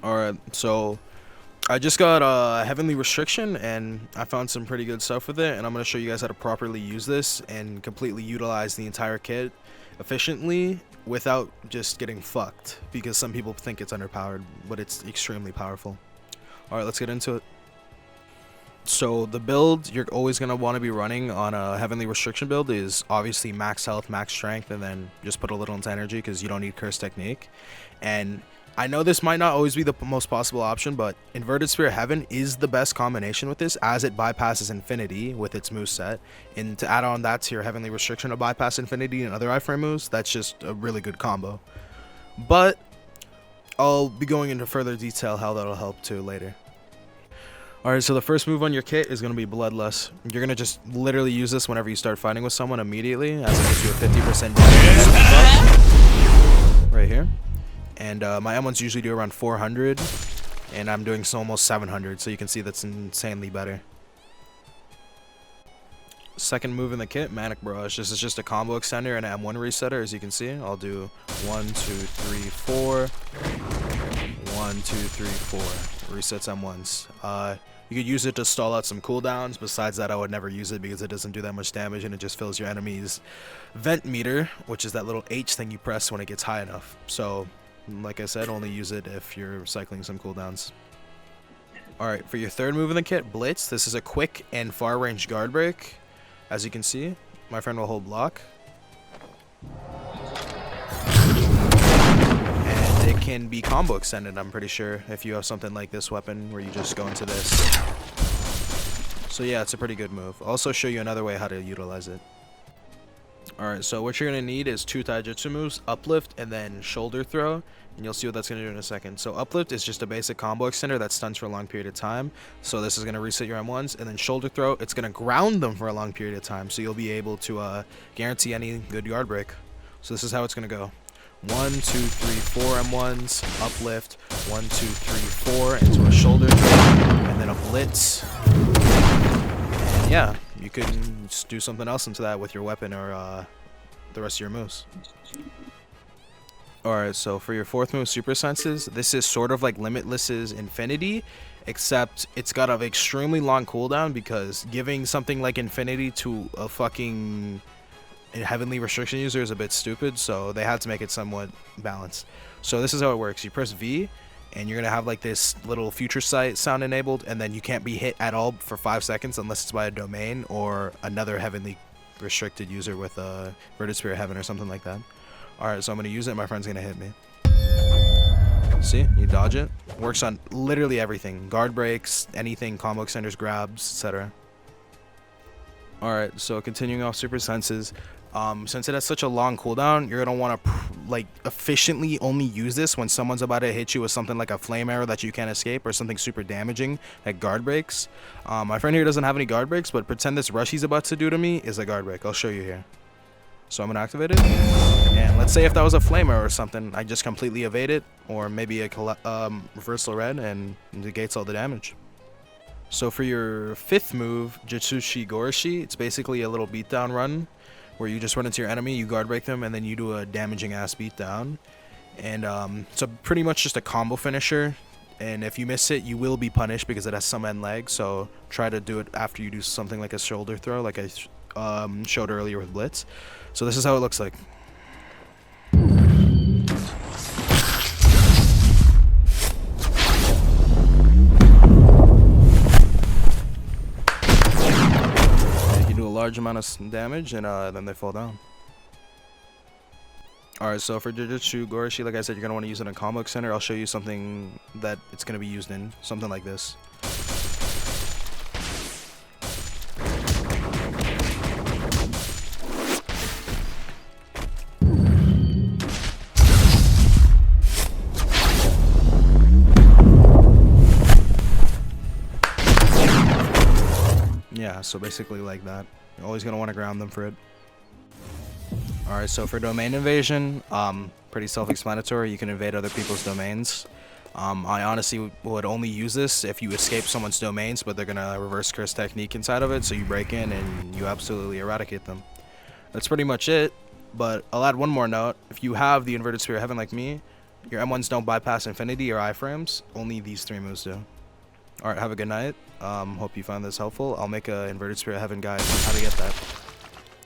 Alright, so I just got a Heavenly Restriction, and I found some pretty good stuff with it, and I'm going to show you guys how to properly use this and completely utilize the entire kit efficiently without just getting fucked, because some people think it's underpowered, but it's extremely powerful. Alright, let's get into it. So the build you're always going to want to be running on a Heavenly Restriction build is obviously max health, max strength, and then just put a little into energy because you don't need Curse Technique. And I know this might not always be the most possible option, but Inverted Sphere Heaven is the best combination with this, as it bypasses Infinity with its moveset. And to add on that to your Heavenly Restriction to bypass Infinity and other iframe moves, that's just a really good combo. But I'll be going into further detail how that'll help too later. Alright, so the first move on your kit is going to be Bloodlust. You're going to just literally use this whenever you start fighting with someone immediately, as it gives you a 50% damage right here. And my M1s usually do around 400, and I'm doing almost 700, so you can see that's insanely better. Second move in the kit, Manic Barrage. This is just a combo extender and an M1 resetter, as you can see. I'll do 1, 2, 3, 4. 1, 2, 3, 4. Resets M1s. You could use it to stall out some cooldowns. Besides that, I would never use it because it doesn't do that much damage, and it just fills your enemy's vent meter, which is that little H thing you press when it gets high enough. So, like I said, only use it if you're cycling some cooldowns. Alright, for your third move in the kit, Blitz. This is a quick and far range guard break. As you can see, my friend will hold block. And it can be combo extended, I'm pretty sure, if you have something like this weapon where you just go into this. So yeah, it's a pretty good move. I'll also show you another way how to utilize it. Alright, so what you're going to need is two taijutsu moves, Uplift and then Shoulder Throw, and you'll see what that's going to do in a second. So Uplift is just a basic combo extender that stuns for a long period of time, so this is going to reset your M1s, and then Shoulder Throw, it's going to ground them for a long period of time, so you'll be able to guarantee any good yard break. So this is how it's going to go. 1, 2, 3, 4 M1s, Uplift, 1, 2, 3, 4 into a Shoulder Throw, and then a Blitz. And yeah, you can just do something else into that with your weapon or the rest of your moves. Alright, so for your fourth move, Super Senses, this is sort of like Limitless's Infinity, except it's got an extremely long cooldown, because giving something like Infinity to a fucking Heavenly Restriction user is a bit stupid, so they had to make it somewhat balanced. So this is how it works. You press V, and you're going to have like this little future sight sound enabled, and then you can't be hit at all for 5 seconds unless it's by a domain or another Heavenly Restricted user with a Inverted Sphere Heaven or something like that. Alright, so I'm going to use it, my friend's going to hit me. See? You dodge it. Works on literally everything. Guard breaks, anything, combo extenders, grabs, etc. Alright, so continuing off Super Senses. Since it has such a long cooldown, you're going to want to like efficiently only use this when someone's about to hit you with something like a flame arrow that you can't escape, or something super damaging like guard breaks. My friend here doesn't have any guard breaks, but pretend this rush he's about to do to me is a guard break. I'll show you here. So I'm going to activate it, and let's say if that was a flame arrow or something, I just completely evade it, or maybe a reversal red, and negates all the damage. So for your fifth move, Jujutsu Gori, it's basically a little beatdown run where you just run into your enemy, you guard break them, and then you do a damaging ass beatdown. And so pretty much just a combo finisher, and if you miss it, you will be punished because it has some end lag, so try to do it after you do something like a shoulder throw, like I showed earlier with Blitz. So this is how it looks like. Large amount of damage, and then they fall down. Alright, so for Jujutsu Gori, like I said, you're going to want to use it in combo extender. I'll show you something that it's going to be used in, something like this. Yeah, so basically like that. You're always going to want to ground them for it. Alright, so for domain invasion, pretty self-explanatory. You can invade other people's domains. I honestly would only use this if you escape someone's domains, but they're going to reverse curse technique inside of it, so you break in and you absolutely eradicate them. That's pretty much it, but I'll add one more note. If you have the Inverted Sphere Heaven like me, Your M1s don't bypass infinity or iframes. Only these 3 moves do. Alright, have a good night. Hope you found this helpful. I'll make a inverted spirit heaven guide on how to get that.